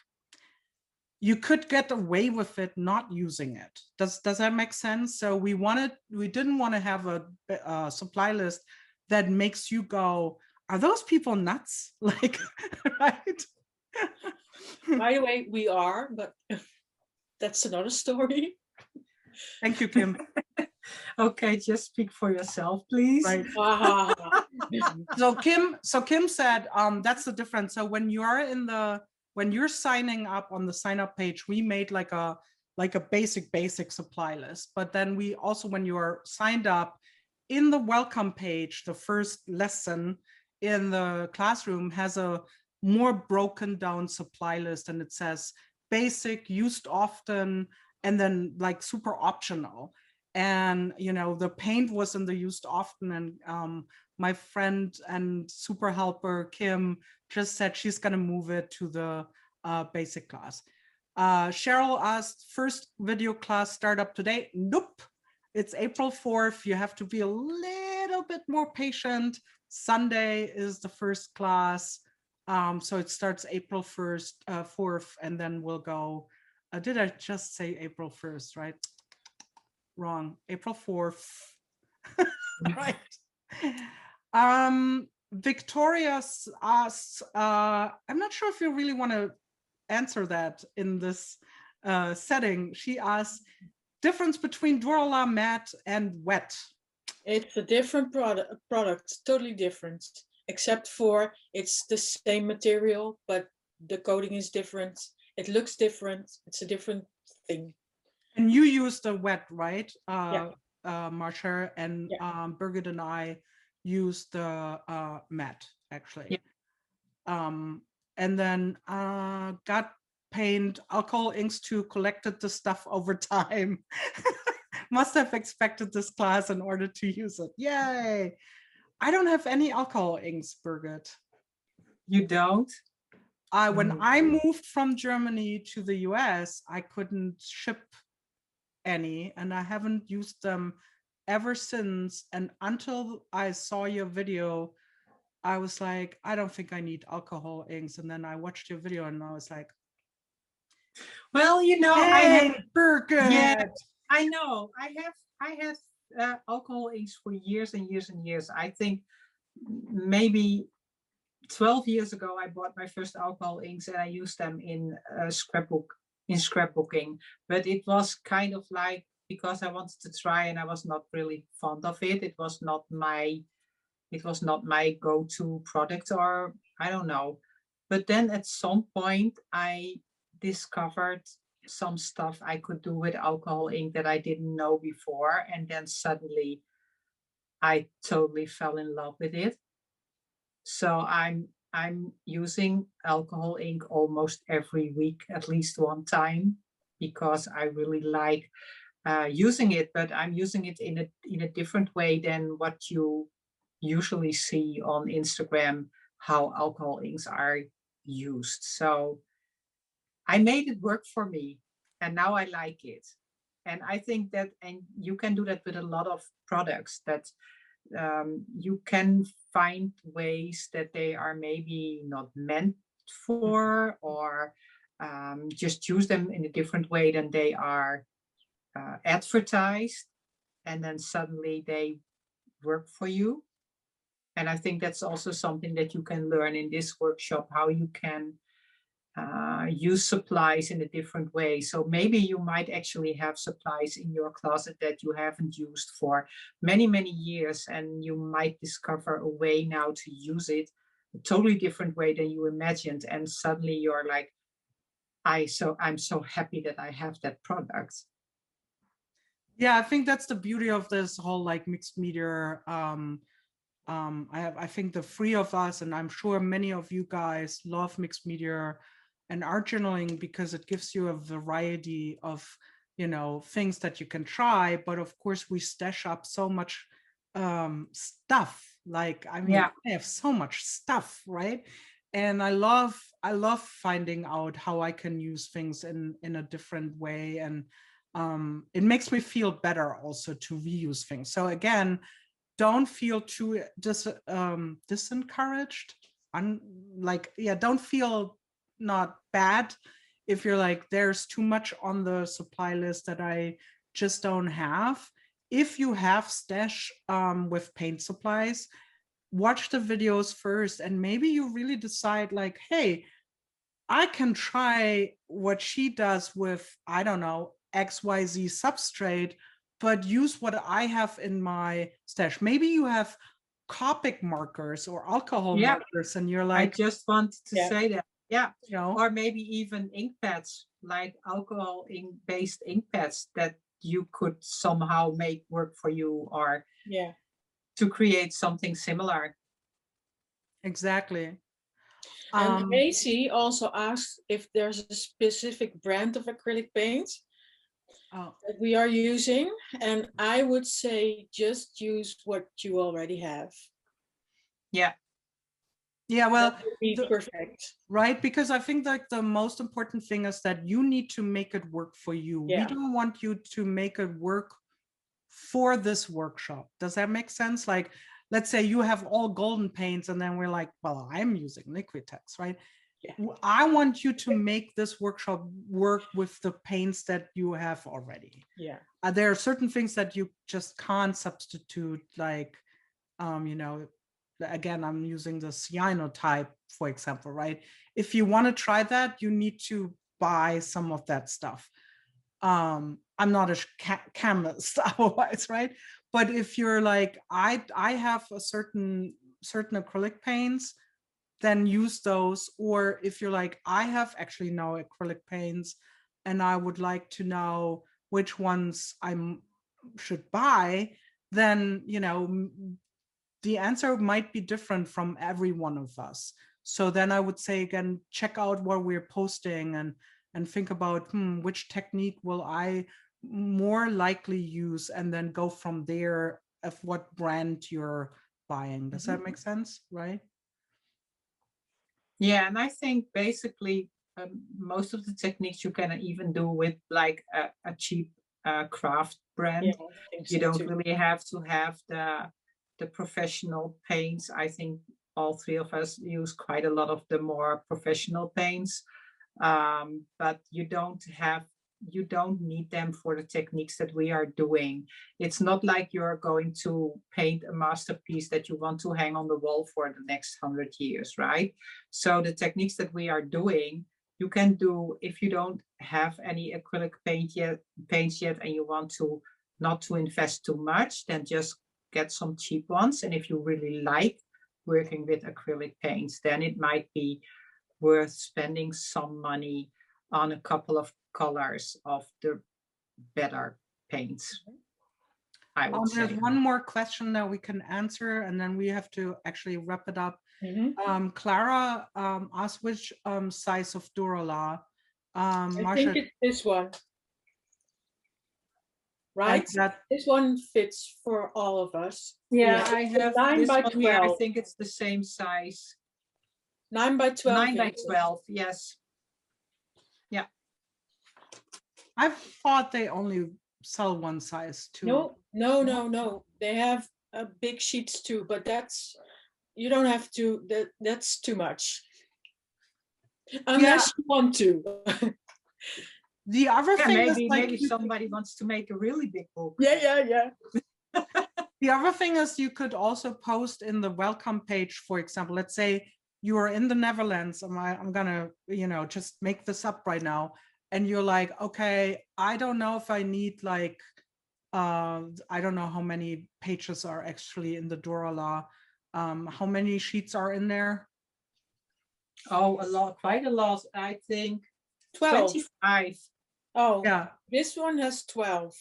You could get away with it not using it. Does that make sense? So we didn't want to have a supply list that makes you go, are those people nuts? Like, right? By the way, we are, but that's another story. Thank you, Kim. Okay, just speak for yourself, please. Right. So Kim said that's the difference. So when you're signing up on the sign up page, we made like a basic supply list. But then we also, when you are signed up in the welcome page, the first lesson in the classroom has a more broken down supply list, and it says basic, used often, and then like super optional. And you know, the paint was in the used often, and my friend and super helper Kim just said she's going to move it to the basic class. Cheryl asked, first video class start up today? Nope, it's April 4th. You have to be a little bit more patient. Sunday is the first class, so it starts April 4th, and then we'll go. Did I just say April 1st, right? Wrong, April 4th. Right. Victoria asks, I'm not sure if you really want to answer that in this setting. She asks, difference between Durala matte and wet. It's a different product, totally different, except for it's the same material, but the coating is different. It looks different. It's a different thing. And you use the wet, right? Yeah. Marsha, and yeah. Birgit and I use the matte, actually. Yeah. And then got paint, alcohol inks too, collected the stuff over time. Must have expected this class in order to use it. Yay! I don't have any alcohol inks, Birgit. You don't? When I moved from Germany to the US, I couldn't ship any, and I haven't used them ever since. And until I saw your video, I was like, I don't think I need alcohol inks. And then I watched your video and I was like, well, you know, hey, I have Birgit. Yeah, I know. I have alcohol inks for years and years and years. I think maybe 12 years ago I bought my first alcohol inks and I used them in scrapbooking. But it was kind of like, because I wanted to try and I was not really fond of it. It was not my go-to product, or I don't know. But then at some point I discovered some stuff I could do with alcohol ink that I didn't know before, and then suddenly I totally fell in love with it. So I'm using alcohol ink almost every week, at least one time, because I really like using it, but I'm using it in a different way than what you usually see on Instagram, how alcohol inks are used. So I made it work for me, and now I like it. And I think that, and you can do that with a lot of products, that you can find ways that they are maybe not meant for, or just use them in a different way than they are advertised, and then suddenly they work for you. And I think that's also something that you can learn in this workshop, how you can use supplies in a different way. So maybe you might actually have supplies in your closet that you haven't used for many, many years, and you might discover a way now to use it a totally different way than you imagined. And suddenly you're like, I'm so happy that I have that product. Yeah, I think that's the beauty of this whole like mixed media. I think the three of us, and I'm sure many of you guys, love mixed media and art journaling because it gives you a variety of, you know, things that you can try. But of course, we stash up so much stuff. Like, I mean, Yeah. I have so much stuff, right? And I love finding out how I can use things in a different way, and it makes me feel better also to reuse things. So again, don't feel too disencouraged. Don't feel not bad if you're like, there's too much on the supply list that I just don't have. If you have stash with paint supplies, watch the videos first, and maybe you really decide like, hey, I can try what she does with, I don't know, XYZ substrate, but use what I have in my stash. Maybe you have Copic markers or alcohol markers, and you're like, I just wanted to say that. Yeah. You know, or maybe even ink pads, like alcohol ink based ink pads that you could somehow make work for you, or to create something similar. Exactly. And Macy also asked if there's a specific brand of acrylic paint that we are using, and I would say just use what you already have. Yeah, well, that would be perfect, right? Because I think like the most important thing is that you need to make it work for you. We don't want you to make it work for this workshop. Does that make sense? Like, let's say you have all golden paints, and then we're like, well, I'm using Liquitex, right? I want you to make this workshop work with the paints that you have already. There are certain things that you just can't substitute, like, you know, again, I'm using the cyanotype, for example, right? If you want to try that, you need to buy some of that stuff. I'm not a chemist otherwise, right? But if you're like, I have a certain acrylic paints, then use those. Or if you're like, I have actually no acrylic paints and I would like to know which ones I should buy, then, you know, the answer might be different from every one of us. So then I would say, again, check out what we're posting and think about, which technique will I more likely use, and then go from there of what brand you're buying. Does that make sense, right? Yeah, and I think basically most of the techniques you can even do with like a cheap craft brand. You don't really have to have the professional paints. I think all three of us use quite a lot of the more professional paints, but you don't need them for the techniques that we are doing. It's not like you're going to paint a masterpiece that you want to hang on the wall for the next 100 years, right? So the techniques that we are doing, you can do if you don't have any acrylic paints yet, and you want to not to invest too much, then just get some cheap ones. And if you really like working with acrylic paints, then it might be worth spending some money on a couple of colors of the better paints. I would say. There's one more question that we can answer, and then we have to actually wrap it up. Clara asked which size of Durala. I Marsha, think it's this one. Right? This one fits for all of us. Yeah, I have 9 this by one here. 12. I think it's the same size. 9 by 12. 9 by 12, yes. Yeah. I thought they only sell one size too. No. They have big sheets too, but that's, you don't have to, that's too much. Unless you want to. The other thing is like, maybe somebody wants to make a really big book. Yeah. The other thing is you could also post in the welcome page, for example, let's say you are in the Netherlands. I'm gonna, just make this up right now. And you're like, okay, I don't know if I need like, I don't know how many pages are actually in the Durala. How many sheets are in there? Oh, a lot, quite a lot. I think 12. 25. Oh, yeah. This one has 12.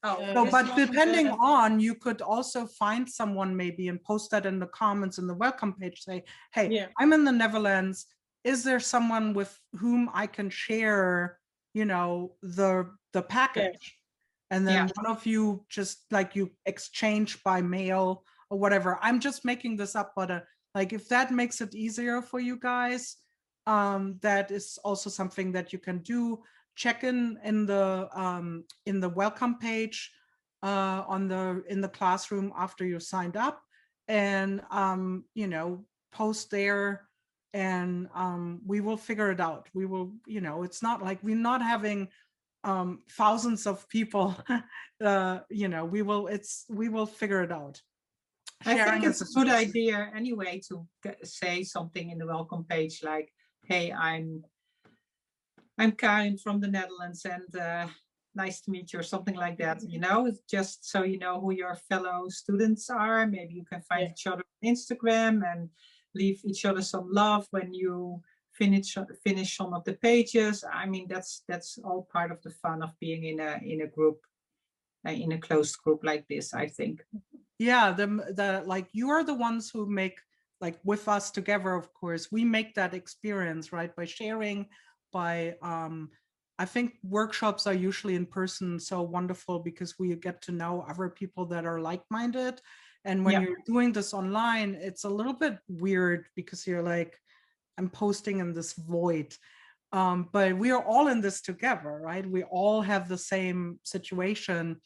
Oh, no, but depending on, you could also find someone maybe and post that in the comments in the welcome page. Say, hey, I'm in the Netherlands. Is there someone with whom I can share, the package? And then one of you just like you exchange by mail or whatever. I'm just making this up, but like if that makes it easier for you guys, that is also something that you can do. Check in the welcome page in the classroom after you signed up, and post there, and we will figure it out. We will, it's not like we're not having thousands of people. We will figure it out. I think it's a good idea anyway to say something in the welcome page like, hey, I'm Karin from the Netherlands, and nice to meet you, or something like that. Just so you know who your fellow students are. Maybe you can find each other on Instagram and leave each other some love when you finish some of the pages. I mean, that's all part of the fun of being in a group, in a closed group like this, I think. Yeah, the like you are the ones who make, like with us together, of course, we make that experience, right? By sharing, by I think workshops are usually in person so wonderful because we get to know other people that are like-minded. And when you're doing this online, it's a little bit weird because you're like, I'm posting in this void. But we are all in this together, right? We all have the same situation.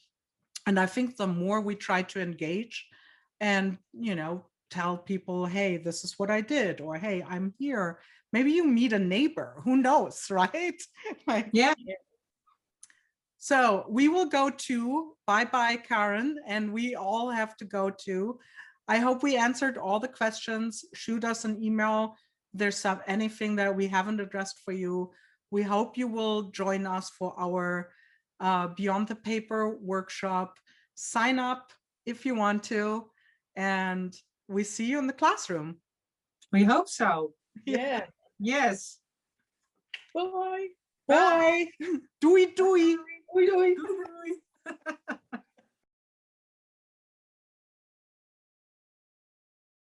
And I think the more we try to engage and, tell people, hey, this is what I did, or hey, I'm here. Maybe you meet a neighbor, who knows, right? So we will go to bye-bye, Karin, and we all have to go to. I hope we answered all the questions. Shoot us an email. There's anything that we haven't addressed for you. We hope you will join us for our Beyond the Paper workshop. Sign up if you want to, and we see you in the classroom. We hope so. Yeah. Yes. Bye. Bye. Doei.